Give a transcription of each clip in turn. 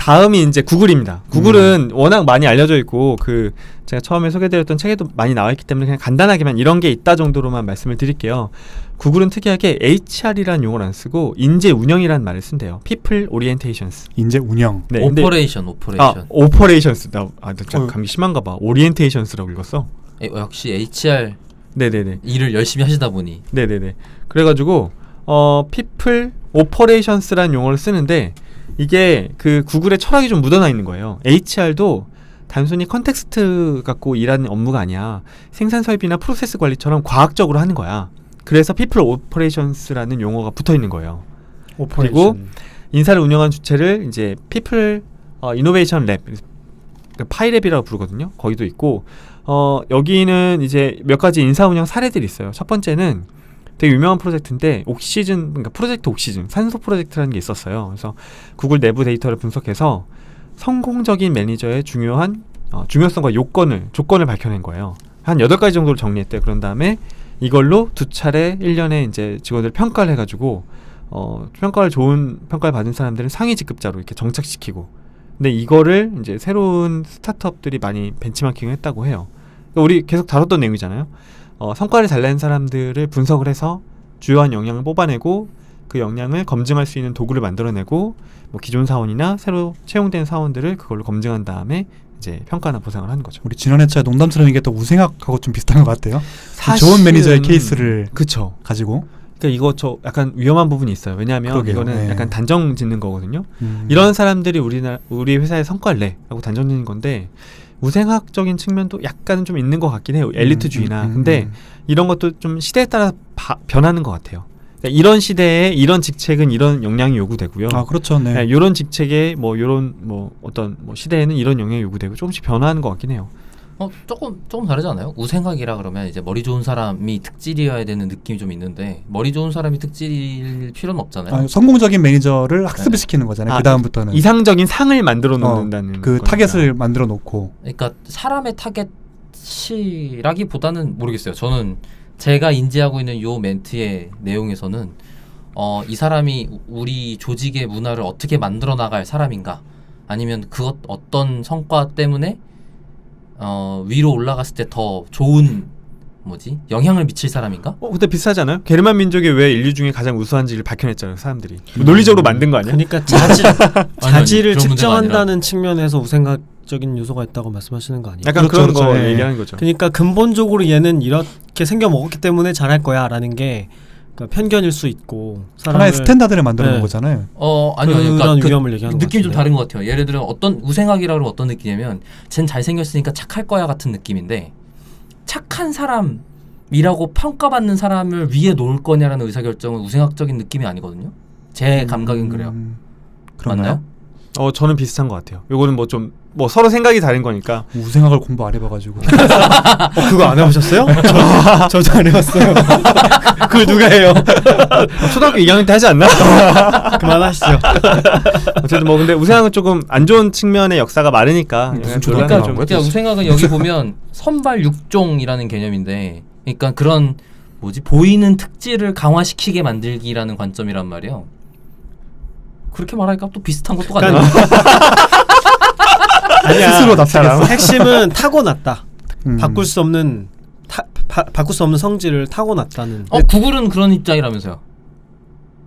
다음이 이제 구글입니다. 구글은 워낙 많이 알려져 있고 제가 처음에 소개드렸던 책에도 많이 나와 있기 때문에 그냥 간단하게만 이런 게 있다 정도로만 말씀을 드릴게요. 구글은 특이하게 HR이라는 용어를 안 쓰고 인재 운영이라는 말을 쓴대요. People Orientations. 인재 운영. 네, 오퍼레이션. Operations. 나 감기 심한가 봐. Orientations라고 읽었어. 역시 HR 네네네. 일을 열심히 하시다 보니. 네네네. 그래가지고 People Operations라는 용어를 쓰는데 이게 그 구글의 철학이 좀 묻어나 있는 거예요. HR도 단순히 컨텍스트 갖고 일하는 업무가 아니야. 생산 설비나 프로세스 관리처럼 과학적으로 하는 거야. 그래서 People Operations라는 용어가 붙어 있는 거예요. 그리고 인사를 운영한 주체를 이제 People Innovation Lab, 파이랩이라고 부르거든요. 거기도 있고 여기는 이제 몇 가지 인사 운영 사례들이 있어요. 첫 번째는 되게 유명한 프로젝트인데 그러니까 프로젝트 옥시즌, 산소 프로젝트라는 게 있었어요. 그래서 구글 내부 데이터를 분석해서 성공적인 매니저의 중요성과 조건을 밝혀낸 거예요. 한 8가지 정도를 정리했대요. 그런 다음에 이걸로 2차례 1년에 이제 직원들 평가를 해가지고 좋은 평가를 받은 사람들은 상위 직급자로 이렇게 정착시키고, 근데 이거를 이제 새로운 스타트업들이 많이 벤치마킹을 했다고 해요. 그러니까 우리 계속 다뤘던 내용이잖아요. 성과를 잘 낸 사람들을 분석을 해서 주요한 역량을 뽑아내고 그 역량을 검증할 수 있는 도구를 만들어내고 뭐 기존 사원이나 새로 채용된 사원들을 그걸로 검증한 다음에 이제 평가나 보상을 하는 거죠. 우리 지난 회차에 농담처럼 얘기했던 우생학하고 좀 비슷한 것 같아요. 사실은 좋은 매니저의 케이스를 그쵸. 가지고. 그러니까 이거 약간 위험한 부분이 있어요. 왜냐하면 그러게요. 이거는 네. 약간 단정 짓는 거거든요. 이런 사람들이 우리 회사에 성과를 내 라고 단정 짓는 건데 우생학적인 측면도 약간은 좀 있는 것 같긴 해요. 엘리트주의나. 근데 이런 것도 좀 시대에 따라 변하는 것 같아요. 그러니까 이런 시대에 이런 직책은 이런 역량이 요구되고요. 아, 그렇죠. 네. 이런 직책에 이런 어떤 시대에는 이런 역량이 요구되고 조금씩 변화하는 것 같긴 해요. 조금 다르지 않아요? 우생학이라 그러면 이제 머리 좋은 사람이 특질이어야 되는 느낌이 좀 있는데 머리 좋은 사람이 특질일 필요는 없잖아요. 성공적인 매니저를 학습을 시키는 거잖아요. 그 다음부터는 이상적인 상을 만들어 놓는다는 그 타겟을 만들어 놓고. 그러니까 사람의 타겟이라기보다는 모르겠어요. 저는 제가 인지하고 있는 요 멘트의 내용에서는 이 사람이 우리 조직의 문화를 어떻게 만들어 나갈 사람인가, 아니면 어떤 성과 때문에 위로 올라갔을 때 더 좋은 영향을 미칠 사람인가? 근데 비슷하지 않아요? 게르만 민족이 왜 인류 중에 가장 우수한지를 밝혀냈잖아요, 사람들이. 논리적으로 만든 거 아니야? 그러니까 자질을 측정한다는 측면에서 우생학적인 요소가 있다고 말씀하시는 거 아니에요? 약간 그렇죠, 그런 거 네. 얘기하는 거죠. 그러니까 근본적으로 얘는 이렇게 생겨 먹었기 때문에 잘할 거야라는 게 그러니까 편견일 수 있고 하나의 스탠다드를 만들어 놓은 거잖아요. 아니요. 그런 위험을 얘기하는 느낌이 좀 것 다른 것 같아요. 예를 들어 어떤 우생학이라고 하면 어떤 느낌이냐면 쟨 잘생겼으니까 착할 거야 같은 느낌인데, 착한 사람이라고 평가받는 사람을 위에 놓을 거냐라는 의사결정은 우생학적인 느낌이 아니거든요. 제 감각은 그래요. 그렇나요? 맞나요? 저는 비슷한 것 같아요. 요거는 서로 생각이 다른 거니까. 우생학을 공부 안 해봐가지고. 그거 안 해보셨어요? 저도 안 해봤어요. 그걸 누가 해요? 초등학교 2학년 때 하지 않나? 그만하시죠. 어쨌든 근데 우생학은 조금 안 좋은 측면의 역사가 많으니까. 그러니까 우생학은 여기 보면 선발 6종이라는 개념인데, 그러니까 그런 보이는 특질을 강화시키게 만들기라는 관점이란 말이에요. 그렇게 말하니까 또 비슷한 것도 같네요. 아니야, 스스로 납득했어. 핵심은 타고났다. 바꿀 수 없는 성질을 타고났다는. 구글은 그런 입장이라면서요.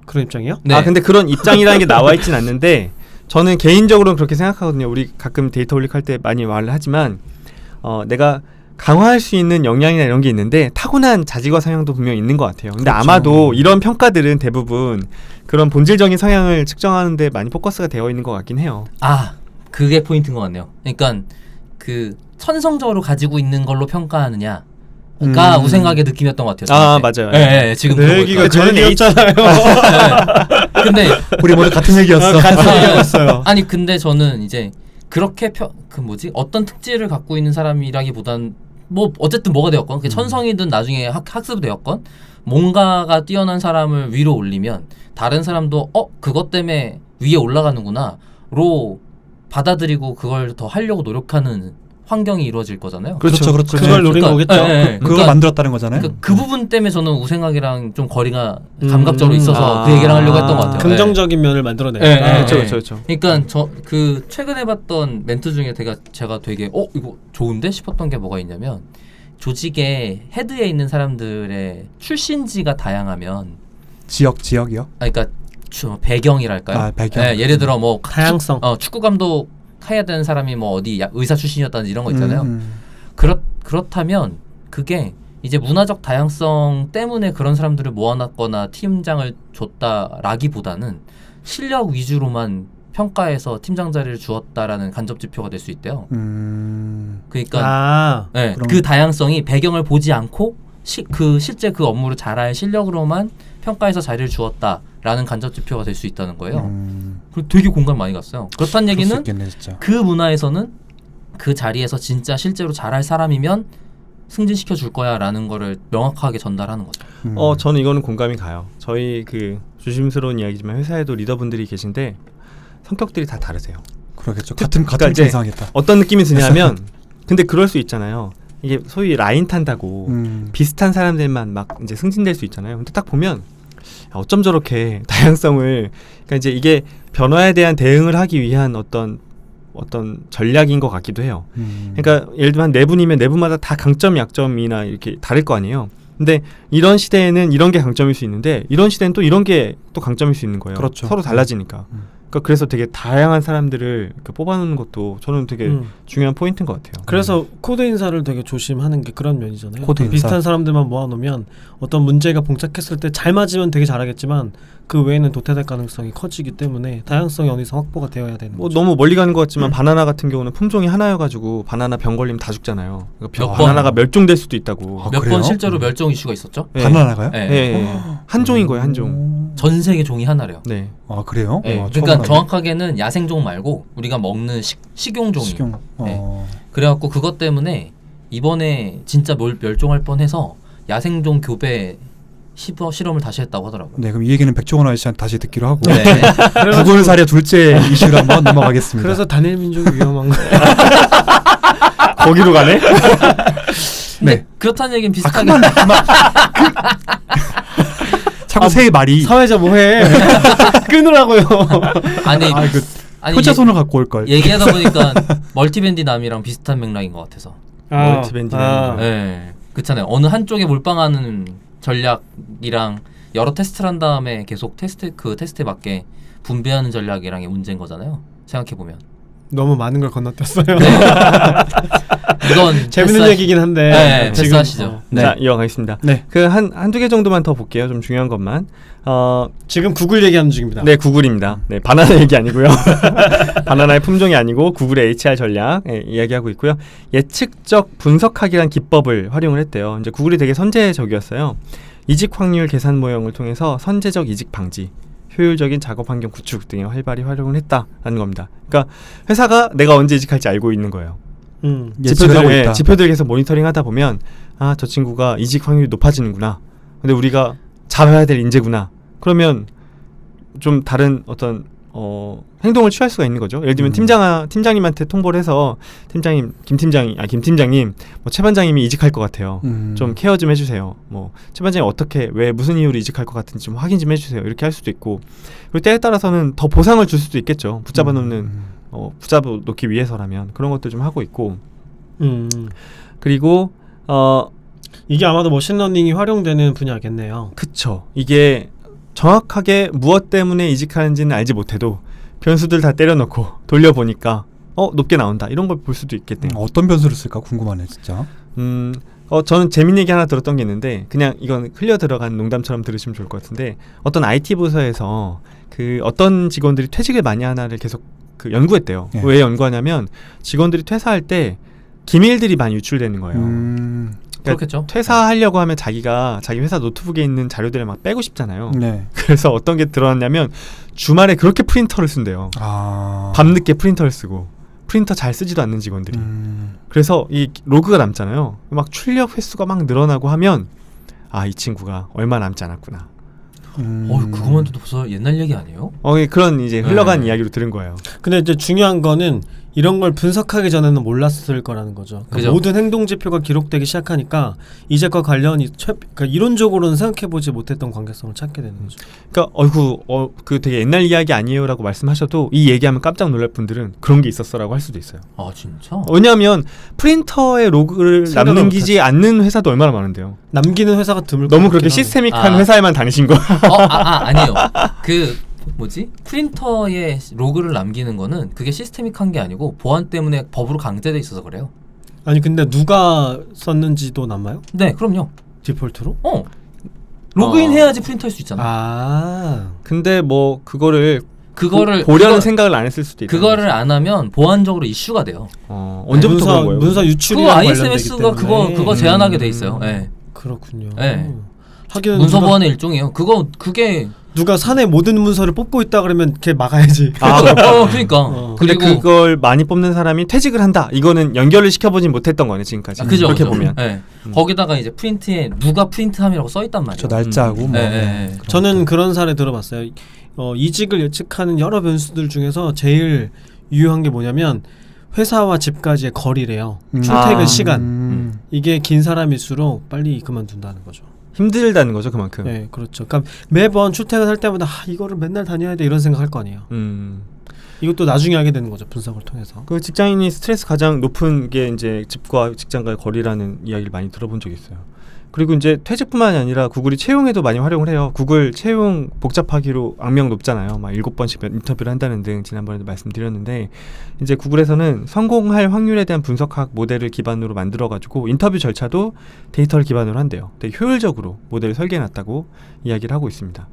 그런 입장이요? 네. 근데 그런 입장이라는 게 나와 있진 않는데 저는 개인적으로는 그렇게 생각하거든요. 우리 가끔 데이터 올릭할 때 많이 말을 하지만 내가 강화할 수 있는 역량이나 이런 게 있는데 타고난 자질과 성향도 분명히 있는 것 같아요. 근데 그렇죠. 아마도 이런 평가들은 대부분 그런 본질적인 성향을 측정하는 데 많이 포커스가 되어 있는 것 같긴 해요. 그게 포인트인 것 같네요. 그러니까 천성적으로 가지고 있는 걸로 평가하느냐가 우생학의 느낌이었던 것 같아요. 맞아요. 네, 지금 그 얘기가 저는 얘기였잖아요. 근데 우리 모두 같은 얘기였어. 같은 얘기였어요. 아니 근데 저는 이제 그렇게 어떤 특질을 갖고 있는 사람이라기보단 어쨌든 뭐가 되었건 천성이든 나중에 학습이 되었건 뭔가가 뛰어난 사람을 위로 올리면 다른 사람도 그것 때문에 위에 올라가는구나로 받아들이고 그걸 더 하려고 노력하는 환경이 이루어질 거잖아요. 그렇죠. 그걸 노린 거겠죠. 그걸 만들었다는 거잖아요. 그러니까 그 부분 때문에 저는 우생학이랑 좀 거리가 감각적으로 있어서 그 얘기를 하려고 했던 것 같아요. 긍정적인 면을 만들어내니까. 그렇죠. 그러니까 저 그 최근에 봤던 멘트 중에 제가 되게 이거 좋은데 싶었던 게 뭐가 있냐면 조직의 헤드에 있는 사람들의 출신지가 다양하면 지역이요? 그러니까 배경이랄까요? 배경. 네, 예를 들어 뭐 다양성. 축구 감독 해야 되는 사람이 뭐 어디 의사 출신이었다든지 이런 거 있잖아요. 그렇다면 그게 이제 문화적 다양성 때문에 그런 사람들을 모아놨거나 팀장을 줬다라기보다는 실력 위주로만 평가해서 팀장 자리를 주었다라는 간접 지표가 될 수 있대요. 그러니까 그 다양성이 배경을 보지 않고 실제 그 업무를 잘할 실력으로만 평가해서 자리를 주었다라는 간접 지표가 될 수 있다는 거예요. 그리고 되게 공감 많이 갔어요. 그렇다는 얘기는 있겠네, 진짜. 그 문화에서는 그 자리에서 진짜 실제로 잘할 사람이면 승진시켜 줄 거야라는 거를 명확하게 전달하는 거죠. 저는 이거는 공감이 가요. 저희 그 조심스러운 이야기지만 회사에도 리더분들이 계신데 성격들이 다 다르세요. 그러겠죠. 같은 이제 이상하겠다. 어떤 느낌이 드냐면 근데 그럴 수 있잖아요. 이게 소위 라인 탄다고 비슷한 사람들만 막 이제 승진될 수 있잖아요. 근데 딱 보면 어쩜 저렇게 다양성을 그러니까 이제 이게 변화에 대한 대응을 하기 위한 어떤 전략인 것 같기도 해요. 그러니까 예를 들면 한 4분이면 4분마다 다 강점 약점이나 이렇게 다를 거 아니에요. 근데 이런 시대에는 이런 게 강점일 수 있는데 이런 시대는 또 이런 게 또 강점일 수 있는 거예요. 그렇죠. 서로 달라지니까. 그래서 되게 다양한 사람들을 뽑아놓는 것도 저는 되게 중요한 포인트인 것 같아요. 그래서 코드 인사를 되게 조심하는 게 그런 면이잖아요. 코드 인사. 비슷한 사람들만 모아놓으면 어떤 문제가 봉착했을 때 잘 맞으면 되게 잘하겠지만 그 외에는 도태될 가능성이 커지기 때문에 다양성이 어디서 확보가 되어야 되는 거죠. 너무 멀리 가는 것 같지만 바나나 같은 경우는 품종이 하나여가지고 바나나 병 걸리면 다 죽잖아요. 그러니까 번? 바나나가 멸종될 수도 있다고. 몇 그래요? 번 실제로 멸종 이슈가 있었죠? 네. 바나나가요? 네. 네. 한 종인 거예요, 한 종. 전 세계 종이 하나래요. 네. 아 그래요? 네. 처음 그러니까 알았네. 정확하게는 야생종 말고 우리가 먹는 식용종이에요. 식용. 네. 그래갖고 그것 때문에 이번에 진짜 멸종할 뻔해서 야생종 교배 실험을 다시 했다고 하더라고요. 네, 그럼 이 얘기는 백종원 아저씨한테 다시 듣기로 하고 네. 구글 사례 둘째 이슈로 한번 넘어가겠습니다. 그래서 단일 민족이 위험한 거예요. 거기로 가네? 네. 그렇다는 얘기는 비슷하게 그만. 자꾸 새의 말이 사회자 뭐해? 끊으라고요. 아니 효자손을 갖고 올 걸. 얘기하다 보니까 멀티밴디남이랑 비슷한 맥락인 것 같아서. 멀티밴디남. 네. 그렇잖아요. 어느 한쪽에 몰빵하는 전략이랑 여러 테스트를 한 다음에 계속 테스트에 맞게 분배하는 전략이랑의 문제인 거잖아요. 생각해 보면. 너무 많은 걸 건너뛰었어요. 이건 재밌는 얘기긴 한데. 네, 패스하시죠. 네. 자, 이어가겠습니다. 네. 그 한두 개 정도만 더 볼게요. 좀 중요한 것만. 지금 구글 얘기하는 중입니다. 네, 구글입니다. 네, 바나나 얘기 아니고요. 바나나의 품종이 아니고 구글의 HR 전략 이야기하고 있고요. 예측적 분석하기란 기법을 활용을 했대요. 이제 구글이 되게 선제적이었어요. 이직 확률 계산 모형을 통해서 선제적 이직 방지, 효율적인 작업 환경 구축 등에 활발히 활용을 했다라는 겁니다. 그러니까 회사가 내가 언제 이직할지 알고 있는 거예요. 예측을 하고 있다. 지표들 계속 모니터링 하다 보면 저 친구가 이직 확률이 높아지는구나. 근데 우리가 잡아야 될 인재구나. 그러면 좀 다른 어떤 행동을 취할 수가 있는 거죠. 예를 들면 팀장님한테 통보를 해서 김 팀장님, 최 반장님이 이직할 것 같아요. 좀 케어 좀 해주세요. 최 반장님 왜 무슨 이유로 이직할 것 같은지 좀 확인 좀 해주세요. 이렇게 할 수도 있고, 그리고 때에 따라서는 더 보상을 줄 수도 있겠죠. 붙잡아 놓기 위해서라면 그런 것들 좀 하고 있고, 그리고 이게 아마도 머신러닝이 활용되는 분야겠네요. 그쵸. 이게 정확하게 무엇 때문에 이직하는지는 알지 못해도 변수들 다 때려놓고 돌려보니까 높게 나온다 이런 걸 볼 수도 있겠네요. 어떤 변수를 쓸까 궁금하네 진짜. 저는 재밌는 얘기 하나 들었던 게 있는데 그냥 이건 흘려 들어간 농담처럼 들으시면 좋을 것 같은데 어떤 IT 부서에서 그 어떤 직원들이 퇴직을 많이 하나를 계속 연구했대요. 예. 왜 연구하냐면 직원들이 퇴사할 때 기밀들이 많이 유출되는 거예요. 그렇겠죠. 퇴사하려고 하면 자기 회사 노트북에 있는 자료들을 막 빼고 싶잖아요. 네. 그래서 어떤 게 드러났냐면 주말에 그렇게 프린터를 쓴대요. 밤늦게 프린터를 쓰고 프린터 잘 쓰지도 않는 직원들이. 그래서 이 로그가 남잖아요. 막 출력 횟수가 막 늘어나고 하면 이 친구가 얼마 남지 않았구나. 그것만 해도 벌써 옛날 얘기 아니에요? 그런 이제 흘러간 이야기로 들은 거예요. 근데 이제 중요한 거는 이런 걸 분석하기 전에는 몰랐을 거라는 거죠. 그러니까 그죠. 모든 행동 지표가 기록되기 시작하니까 이제과 관련이 그러니까 이론적으로는 생각해보지 못했던 관계성을 찾게 되는 거죠. 그러니까 그 되게 옛날 이야기 아니에요라고 말씀하셔도 이 얘기하면 깜짝 놀랄 분들은 그런 게 있었어라고 할 수도 있어요. 아 진짜? 왜냐하면 프린터에 로그를 생각을 남기지 않는 회사도 얼마나 많은데요. 남기는 회사가 드물 너무 것 그렇게 같긴 하네. 시스테믹한 아. 회사에만 다니신 거. 아니에요. 그 뭐지? 프린터에 로그를 남기는 거는 그게 시스테믹한 게 아니고 보안 때문에 법으로 강제돼 있어서 그래요. 아니 근데 누가 썼는지도 남아요? 네, 그럼요. 디폴트로? 로그인 해야지 프린터일 수 있잖아. 아 근데 뭐 그거를 그거를 보려는 그거- 생각을 안 했을 수도 있다. 그거를 안 하면 보안적으로 이슈가 돼요. 언제부터 그런 거예요? 문서 그거 유출이랑 ISMS가 그거 제한하게 돼 있어요. 네. 그렇군요. 네. 하긴 문서 보안의 일종이에요. 그게 누가 사내 모든 문서를 뽑고 있다 그러면 걔 막아야지. 그러니까. 근데 그리고 그걸 많이 뽑는 사람이 퇴직을 한다. 이거는 연결을 시켜보진 못했던 거네 지금까지. 그죠, 그렇게 그죠. 보면. 네. 거기다가 이제 프린트에 누가 프린트함이라고 써 있단 말이에요. 저 날짜하고 뭐. 네, 네, 네. 저는 그런 사례 들어봤어요. 이직을 예측하는 여러 변수들 중에서 제일 유효한 게 뭐냐면 회사와 집까지의 거리래요. 출퇴근 시간. 이게 긴 사람일수록 빨리 그만둔다는 거죠. 힘들다는 거죠 그만큼. 네, 그렇죠. 그러니까 매번 출퇴근할 때마다 이거를 맨날 다녀야 돼 이런 생각할 거 아니에요. 이것도 나중에 하게 되는 거죠. 분석을 통해서. 그 직장인이 스트레스 가장 높은 게 이제 집과 직장과의 거리라는 이야기를 많이 들어본 적이 있어요. 그리고 이제 퇴직뿐만이 아니라 구글이 채용에도 많이 활용을 해요. 구글 채용 복잡하기로 악명 높잖아요. 막 7번씩 인터뷰를 한다는 등 지난번에도 말씀드렸는데 이제 구글에서는 성공할 확률에 대한 분석학 모델을 기반으로 만들어가지고 인터뷰 절차도 데이터를 기반으로 한대요. 되게 효율적으로 모델을 설계해놨다고 이야기를 하고 있습니다.